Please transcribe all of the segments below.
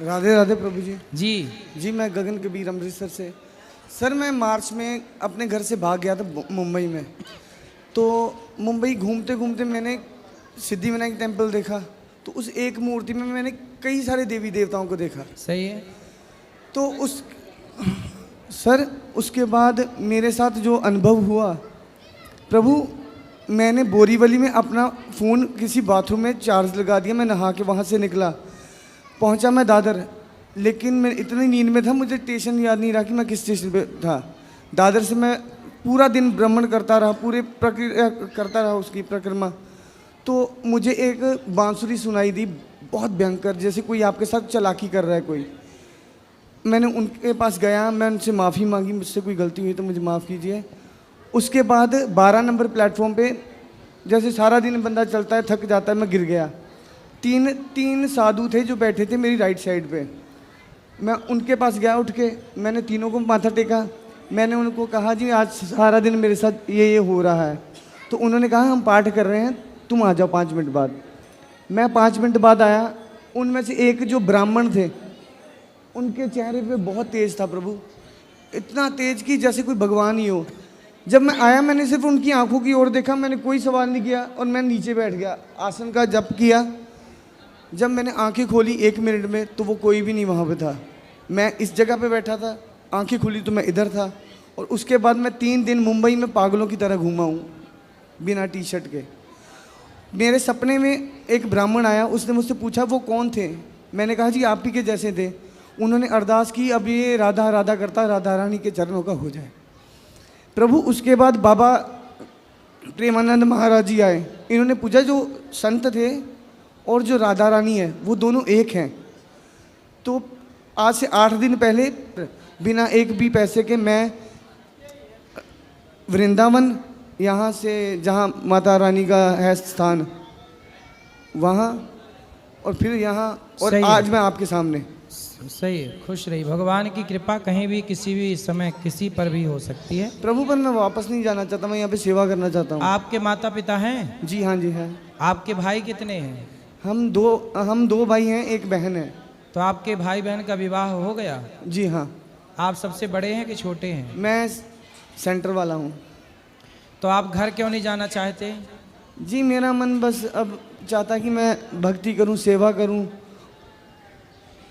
राधे राधे प्रभु जी। जी जी मैं गगन कबीर अमृतसर से। सर मैं मार्च में अपने घर से भाग गया था मुंबई में। तो मुंबई घूमते घूमते मैंने सिद्धिविनायक टेम्पल देखा। तो उस एक मूर्ति में मैंने कई सारे देवी देवताओं को देखा। सही है। तो उस सर उसके बाद मेरे साथ जो अनुभव हुआ प्रभु, मैंने बोरीवली में अपना फ़ोन किसी बाथरूम में चार्ज लगा दिया। मैं नहा के वहाँ से निकला, पहुँचा मैं दादर, लेकिन मैं इतनी नींद में था मुझे स्टेशन याद नहीं रहा कि मैं किस स्टेशन पे था। दादर से मैं पूरा दिन भ्रमण करता रहा, पूरे प्रक्रिया करता रहा उसकी परिक्रमा। तो मुझे एक बांसुरी सुनाई दी बहुत भयंकर, जैसे कोई आपके साथ चालाकी कर रहा है कोई। मैंने उनके पास गया, मैं उनसे माफ़ी मांगी, मुझसे कोई गलती हुई तो मुझे माफ़ कीजिए। उसके बाद 12 नंबर प्लेटफॉर्म पे जैसे सारा दिन बंदा चलता है थक जाता है, मैं गिर गया। तीन साधु थे जो बैठे थे मेरी राइट साइड पे। मैं उनके पास गया, उठ के मैंने तीनों को माथा टेका। मैंने उनको कहा जी आज सारा दिन मेरे साथ ये हो रहा है। तो उन्होंने कहा हम पाठ कर रहे हैं, तुम आ जाओ 5 मिनट बाद। मैं 5 मिनट बाद आया। उनमें से एक जो ब्राह्मण थे उनके चेहरे पे बहुत तेज था प्रभु, इतना तेज कि जैसे कोई भगवान ही हो। जब मैं आया मैंने सिर्फ उनकी आंखों की ओर देखा, मैंने कोई सवाल नहीं किया और मैं नीचे बैठ गया, आसन का जप किया। जब मैंने आंखें खोली 1 मिनट में तो वो कोई भी नहीं वहाँ पे था। मैं इस जगह पे बैठा था, आंखें खुली तो मैं इधर था। और उसके बाद मैं 3 दिन मुंबई में पागलों की तरह घूमा हूँ बिना टी शर्ट के। मेरे सपने में एक ब्राह्मण आया, उसने मुझसे पूछा वो कौन थे। मैंने कहा जी आप ही के जैसे थे। उन्होंने अरदास की अब ये राधा राधा करता राधा रानी के चरणों का हो जाए प्रभु। उसके बाद बाबा प्रेमानंद महाराज जी आए। इन्होंने पूछा जो संत थे और जो राधा रानी है वो दोनों एक हैं। तो आज से 8 दिन पहले बिना एक भी पैसे के मैं वृंदावन, यहाँ से जहाँ माता रानी का है स्थान, वहाँ और फिर यहाँ, और आज मैं आपके सामने। सही है। खुश रही, भगवान की कृपा कहीं भी किसी भी समय किसी पर भी हो सकती है प्रभु। पर मैं वापस नहीं जाना चाहता, मैं यहाँ पे सेवा करना चाहता हूँ। आपके माता पिता हैं? जी हाँ जी हैं। आपके भाई कितने हैं? हम दो भाई हैं, एक बहन है। तो आपके भाई बहन का विवाह हो गया? जी हाँ। आप सबसे बड़े हैं कि छोटे हैं? मैं सेंटर वाला हूँ। तो आप घर क्यों नहीं जाना चाहते? जी मेरा मन बस अब चाहता कि मैं भक्ति करूँ, सेवा करूँ।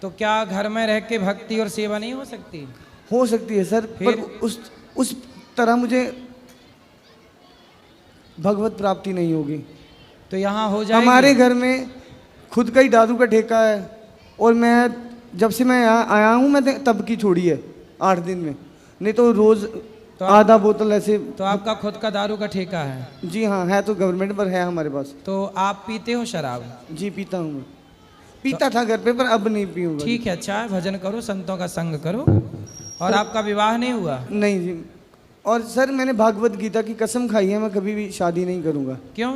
तो क्या घर में रह के भक्ति और सेवा नहीं हो सकती? हो सकती है सर, पर उस तरह मुझे भगवत प्राप्ति नहीं होगी। तो यहाँ हो जाएगी। हमारे घर में खुद का ही दारू का ठेका है और मैं जब से मैं यहाँ आया हूँ मैं तब की छोड़ी है 8 दिन में, नहीं तो रोज़ तो आधा बोतल ऐसे। तो आपका खुद का दारू का ठेका है? जी हाँ है, तो गवर्नमेंट पर है हमारे पास। तो आप पीते हो शराब? जी पीता हूँ मैं, पीता था घर पे पर अब नहीं पीऊँगा। ठीक है, अच्छा है, भजन करो, संतों का संग करो। और आपका विवाह नहीं हुआ? नहीं जी। और सर मैंने भागवत गीता की कसम खाई है मैं कभी भी शादी नहीं करूँगा। क्यों?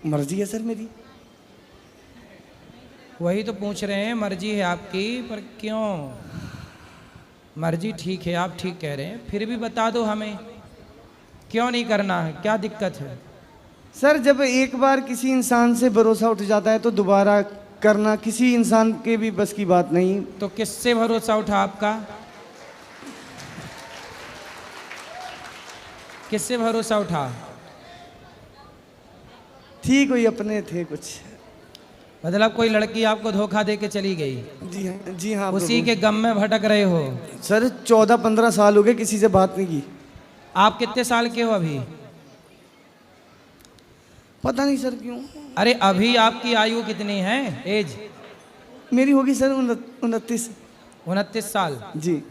मर्जी है सर मेरी। वही तो पूछ रहे हैं, मर्जी है आपकी, पर क्यों? मर्जी ठीक है, आप ठीक कह रहे हैं, फिर भी बता दो हमें क्यों नहीं करना है, क्या दिक्कत है? सर जब एक बार किसी इंसान से भरोसा उठ जाता है तो दोबारा करना किसी इंसान के भी बस की बात नहीं। तो किससे भरोसा उठा आपका? किससे भरोसा उठा? थी कोई अपने थे कुछ। मतलब कोई लड़की आपको धोखा दे के चली गई? जी हाँ जी हाँ। उसी के गम में भटक रहे हो? सर 14-15 साल हो गए किसी से बात नहीं की। आप कितने साल के हो अभी? पता नहीं सर क्यों। अरे अभी आपकी आयु कितनी है, एज? मेरी होगी सर 29। 29 साल? जी।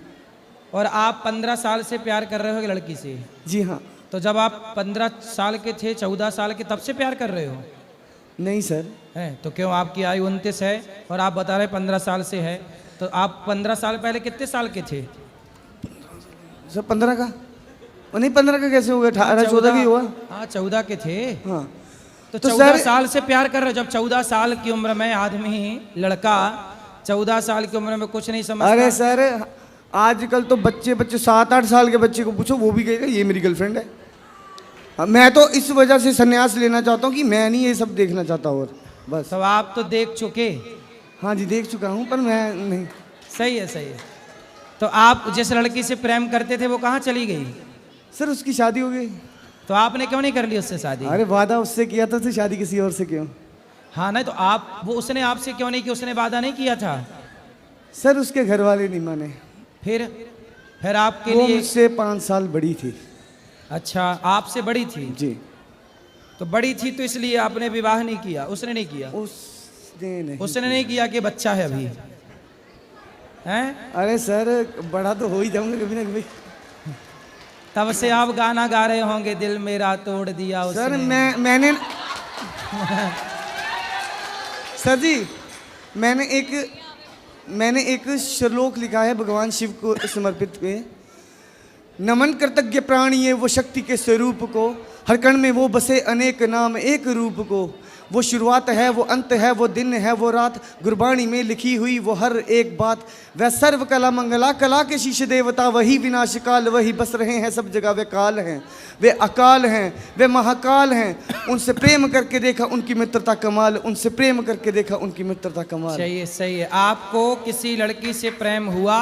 और आप 15 साल से प्यार कर रहे हो लड़की से? जी हाँ। तो जब आप 15 साल के थे, 14 साल के, तब से प्यार कर रहे हो? नहीं सर। है तो क्यों? आपकी आयु 29 है और आप बता रहे 15 साल से है, तो आप 15 साल पहले कितने साल के थे? सर 15 का नहीं, 15 का कैसे हो गया? 18-14 की हुआ। हाँ 14 के थे। हाँ तो 14 साल से प्यार कर रहे हो। जब 14 साल की उम्र में आदमी, लड़का 14 साल की उम्र में कुछ नहीं समझता। अरे सर आजकल तो बच्चे 7-8 साल के बच्चे को पूछो वो भी कहेगा ये मेरी गर्लफ्रेंड है। मैं तो इस वजह से संन्यास लेना चाहता हूँ कि मैं नहीं ये सब देखना चाहता और बस। तो आप तो देख चुके। हाँ जी देख चुका हूँ, पर मैं नहीं। सही है, सही है। तो आप जिस लड़की से प्रेम करते थे वो कहाँ चली गई? सर उसकी शादी हो गई। तो आपने क्यों नहीं कर ली उससे शादी? अरे वादा उससे किया था, तो शादी किसी और से क्यों? हाँ नहीं तो आप, वो उसने आपसे क्यों नहीं किया? उसने वादा नहीं किया था? सर उसके घर वाले नहीं माने। फिर आपके वो लिए? मुझसे 5 साल बड़ी थी। अच्छा, आपसे बड़ी थी? जी। तो बड़ी थी तो इसलिए आपने विवाह नहीं किया? उसने नहीं किया? उसने नहीं किया कि बच्चा है अभी? हैं? अरे सर बड़ा तो हो ही जाऊंगा कभी ना कभी। तब से आप गाना गा रहे होंगे, दिल मेरा तोड़ दिया उसने। सर मैंने सर जी मैंने एक श्लोक लिखा है भगवान शिव को समर्पित के। नमन कृतज्ञ प्राणी है वो शक्ति के स्वरूप को, हर कण में वो बसे अनेक नाम एक रूप को। वो शुरुआत है, वो अंत है, वो दिन है, वो रात, गुरबाणी में लिखी हुई वो हर एक बात। वह सर्व कला मंगला, कला के शीश देवता, वही विनाश काल, वही बस रहे हैं सब जगह। वे काल हैं, वे अकाल हैं, वे महाकाल हैं। उनसे प्रेम करके देखा उनकी मित्रता कमाल, उनसे प्रेम करके देखा उनकी मित्रता कमाल। सही है, सही है। आपको किसी लड़की से प्रेम हुआ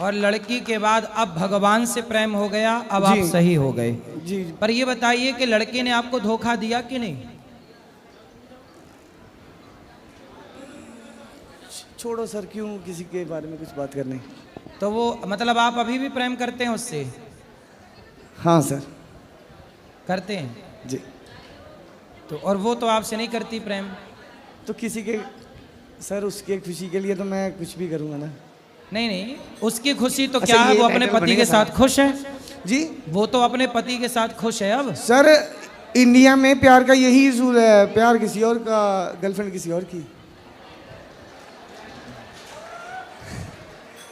और लड़की के बाद अब भगवान से प्रेम हो गया, अब आप सही हो गए। जी। पर ये बताइए कि लड़के ने आपको धोखा दिया कि नहीं? छोड़ो सर, क्यों किसी के बारे में कुछ बात करनी। तो वो मतलब आप अभी भी प्रेम करते हैं उससे? हाँ सर करते हैं जी। तो और वो तो आपसे नहीं करती प्रेम? तो किसी के सर उसके खुशी के लिए तो मैं कुछ भी करूँगा ना। नहीं नहीं, उसकी खुशी तो अच्छा, क्या है, ये वो अपने टाइटल पति के बनेगा साथ साहब। खुश है। जी। वो तो अपने पति के साथ खुश है अब। सर इंडिया में प्यार का यही उसूल है, प्यार किसी और का, गर्लफ्रेंड किसी और की,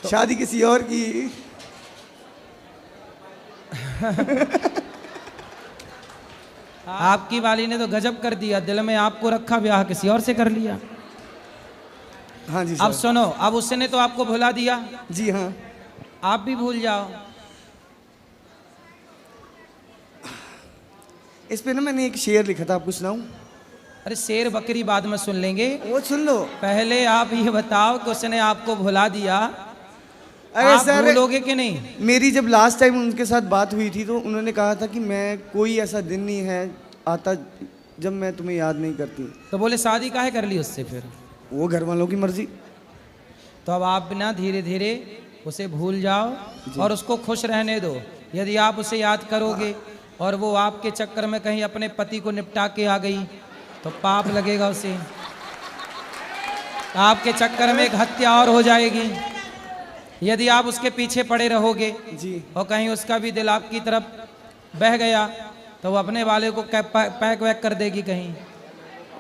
तो शादी किसी और की। आपकी वाली ने तो गजब कर दिया, दिल में आपको रखा, ब्याह किसी और से कर लिया। हाँ जी अब सर। सुनो, अब उसने तो आपको भुला दिया, जी हाँ। आप भी भूल जाओ। इस पे ना मैंने एक शेर लिखा था, आपको सुनाऊं? अरे शेर बकरी बाद में सुन लेंगे, वो सुन लो। पहले आप ये बताओ कि उसने आपको भुला दिया, अरे आप सर भूलोगे कि नहीं? मेरी जब लास्ट टाइम उनके साथ बात हुई थी तो उन्होंने कहा था कि मैं कोई ऐसा दिन नहीं है आता जब मैं तुम्हें याद नहीं करती। तो बोले शादी काहे कर ली उससे फिर? वो घर वालों की मर्जी। तो अब आप ना धीरे धीरे उसे भूल जाओ और उसको खुश रहने दो। यदि आप उसे याद करोगे और वो आपके चक्कर में कहीं अपने पति को निपटा के आ गई तो पाप लगेगा उसे, आपके चक्कर में एक हत्या और हो जाएगी। यदि आप उसके पीछे पड़े रहोगे जी। और कहीं उसका भी दिल आपकी तरफ बह गया तो वो अपने वाले को पैक वैक कर देगी कहीं।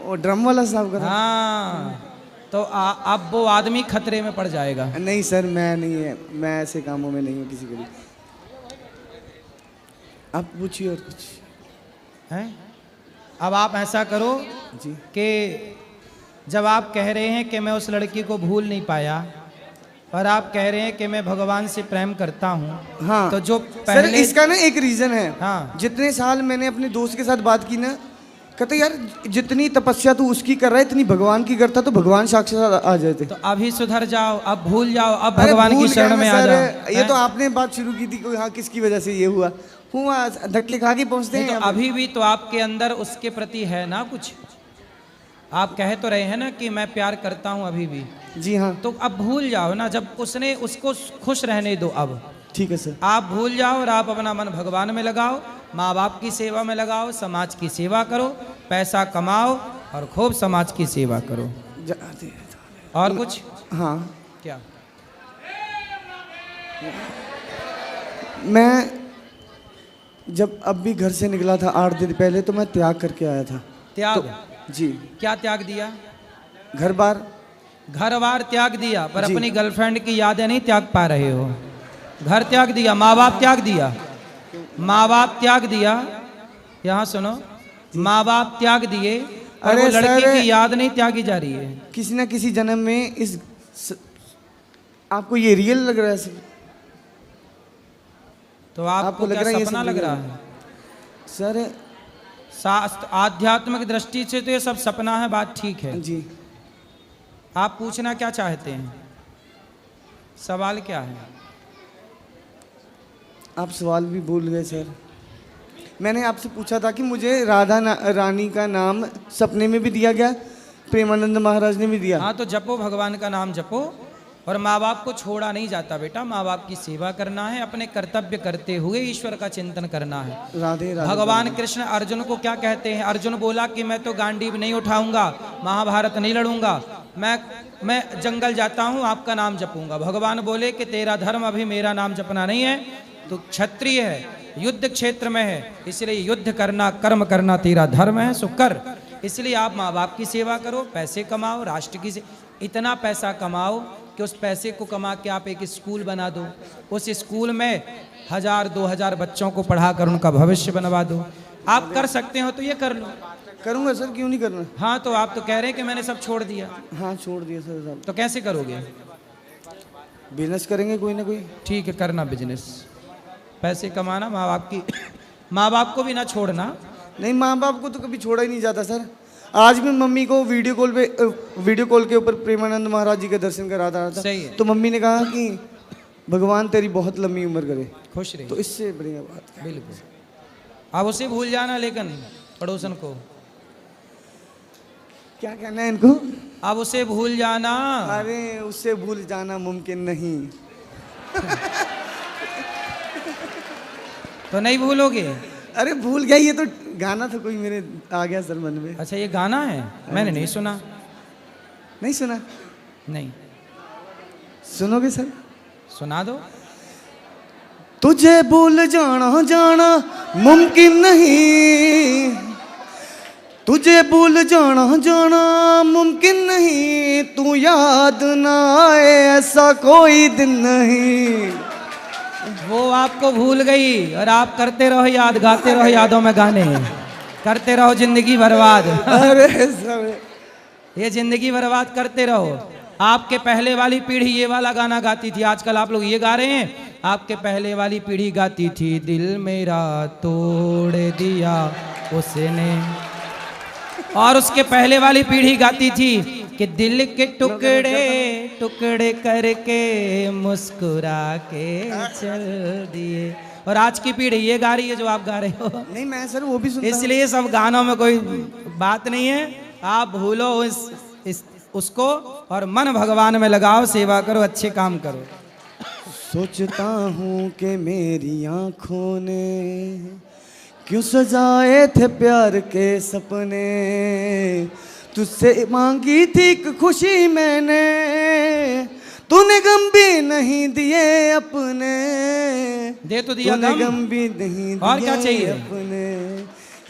वो ड्रम वाला साहब का था। हाँ, तो अब वो आदमी खतरे में पड़ जाएगा। नहीं सर मैं नहीं है, मैं ऐसे कामों में नहीं हूँ किसी के लिए। आप पूछिए और कुछ हैं? अब आप ऐसा करो जी कि जब आप कह रहे हैं कि मैं उस लड़की को भूल नहीं पाया और आप कह रहे हैं कि मैं भगवान से प्रेम करता हूँ, हाँ। तो जो सर पहले इसका ना एक रीजन है। हाँ। जितने साल मैंने अपने दोस्त के साथ बात की ना, कहते यार जितनी तपस्या तू उसकी कर रहा है इतनी भगवान की करता तो भगवान साक्षात आ जाते। तो अभी सुधर जाओ, अब भूल जाओ, अब अरे भगवान भूल की शरण गया में ना आ सर, जाओ। ये तो आपने बात शुरू की थी कि हाँ किसकी वजह से ये हुआ धक्के खा के पहुंचते नहीं, हैं। तो अभी भी तो आपके अंदर उसके प्रति है ना कुछ, आप कह तो रहे हैं ना कि मैं प्यार करता हूँ अभी भी। जी हाँ तो अब भूल जाओ ना, जब उसने उसको खुश रहने दो। अब ठीक है सर। आप भूल जाओ और आप अपना मन भगवान में लगाओ, माँ बाप की सेवा में लगाओ, समाज की सेवा करो, पैसा कमाओ और खूब समाज की सेवा करो। और कुछ? हाँ क्या? मैं जब अब भी घर से निकला था 8 दिन पहले तो मैं त्याग करके आया था। त्याग? जी। क्या त्याग दिया? घर बार त्याग दिया, पर जी। अपनी गर्लफ्रेंड की यादें नहीं त्याग पा रहे हो। घर त्याग दिया, माँ बाप त्याग दिया, माँ बाप त्याग दिया। यहाँ सुनो, माँ बाप त्याग दिए और अरे वो लड़की सर, की याद नहीं त्यागी जा रही है। किसी ना किसी जन्म में आपको ये रियल लग रहा है सर? तो आपको लग क्या रहा है ये सपना सब लग रियल रहा है? है? सर आध्यात्मिक दृष्टि से तो ये सब सपना है, बात ठीक है। जी। आप पूछना क्या चाहते हैं? सवाल क्या है? आप सवाल भी भूल गए सर। मैंने आपसे पूछा था कि मुझे रानी का नाम सपने में भी दिया गया, प्रेमानंद महाराज ने भी दिया। हाँ, तो जपो, भगवान का नाम जपो। और माँ बाप को छोड़ा नहीं जाता बेटा, माँ बाप की सेवा करना है, अपने कर्तव्य करते हुए ईश्वर का चिंतन करना है। राधे राधे। भगवान कृष्ण अर्जुन को क्या कहते हैं? अर्जुन बोला कि मैं तो गांडीव नहीं उठाऊंगा, महाभारत नहीं लड़ूंगा, मैं जंगल जाता हूँ, आपका नाम जपूंगा। भगवान बोले कि तेरा धर्म अभी मेरा नाम जपना नहीं है, तो क्षत्रिय है, युद्ध क्षेत्र में है, इसलिए युद्ध करना, कर्म करना तेरा धर्म है, सो कर। इसलिए आप माँ बाप की सेवा करो, पैसे कमाओ, राष्ट्र की इतना पैसा कमाओ कि उस पैसे को कमा के आप एक स्कूल बना दो, उस स्कूल में 1000-2000 बच्चों को पढ़ाकर उनका भविष्य बनवा दो। आप कर सकते हो तो ये कर लो। करूंगा सर, क्यों नहीं करना। हाँ, तो आप तो कह रहे हैं कि मैंने सब छोड़ दिया। हाँ छोड़ दिया सर साहब। तो कैसे करोगे? बिजनेस करेंगे कोई ना कोई। ठीक है, करना बिजनेस, पैसे कमाना, माँ बाप को भी ना छोड़ना। नहीं, माँ बाप को तो कभी छोड़ा ही नहीं जाता सर। आज भी मम्मी को वीडियो कॉल के ऊपर प्रेमानंद महाराज जी के दर्शन करा रहा था। सही है। तो मम्मी ने कहा कि भगवान तेरी बहुत लंबी उम्र करे, खुश रही। तो इससे बढ़िया बात क्या। बिल्कुल। अब उसे भूल जाना, लेकिन पड़ोसन को क्या कहना है इनको? अब उसे भूल जाना। अरे उससे भूल जाना मुमकिन नहीं। तो नहीं भूलोगे? अरे भूल गया, ये तो गाना था कोई मेरे आ गया सर मन में। अच्छा, ये गाना है, मैंने नहीं सुना। नहीं सुना? नहीं सुनोगे सर? सुना दो। तुझे भूल जाना मुमकिन नहीं, तुझे भूल जाना मुमकिन नहीं, तू याद ना आए ऐसा कोई दिन नहीं। वो आपको भूल गई और आप करते रहो याद, गाते रहो यादों में गाने, करते रहो जिंदगी बर्बाद। अरे सर, ये जिंदगी बर्बाद करते रहो। आपके पहले वाली पीढ़ी ये वाला गाना गाती थी, आजकल आप लोग ये गा रहे हैं। आपके पहले वाली पीढ़ी गाती थी, दिल मेरा तोड़ दिया उसने। और उसके पहले वाली पीढ़ी गाती थी कि दिल के टुकड़े टुकड़े करके मुस्कुरा के चल दिए। और आज की पीढ़ी ये गा रही है जो आप गा रहे हो। नहीं मैं सर वो भी सुनता हूं। इसलिए सब गानों में कोई बात नहीं है। आप भूलो उसको और मन भगवान में लगाओ, सेवा करो, अच्छे काम करो। सोचता हूँ कि मेरी आँखों ने क्यों सजाए थे प्यार के सपने, तुझसे मांगी थी एक खुशी मैंने, तूने गम भी नहीं दिए अपने। दे तो दिया गम भी नहीं दिए और क्या चाहिए अपने।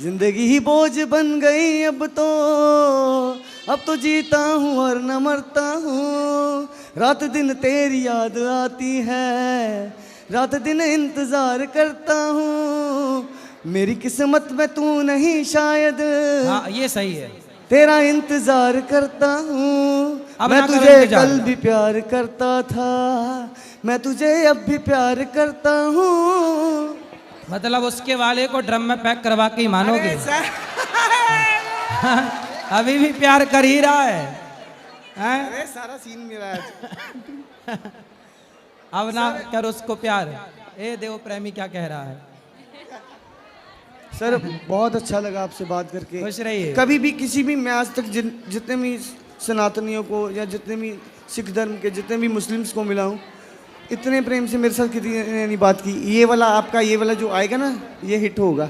जिंदगी ही बोझ बन गई अब तो जीता हूँ और न मरता हूँ। रात दिन तेरी याद आती है, रात दिन इंतजार करता हूँ। मेरी किस्मत में तू नहीं शायद, हाँ ये सही है। तेरा इंतजार करता हूँ। अब मैं ना करो तुझे इंतजार। कल भी प्यार करता था, मैं तुझे अब भी प्यार करता हूँ। मतलब उसके वाले को ड्रम में पैक करवा के ही मानोगे? अभी भी प्यार कर ही रहा है, हैं? अरे सारा सीन मेरा है। अब ना कर उसको प्यार। ए देव प्रेमी क्या कह रहा है? सर बहुत अच्छा लगा आपसे बात करके। खुश रहिए। कभी भी किसी भी, मैं आज तक जितने भी सनातनियों को या जितने भी सिख धर्म के जितने भी मुस्लिम्स को मिला हूँ, इतने प्रेम से मेरे साथ किसी ने नहीं बात की। ये वाला आपका ये वाला जो आएगा ना, ये हिट होगा।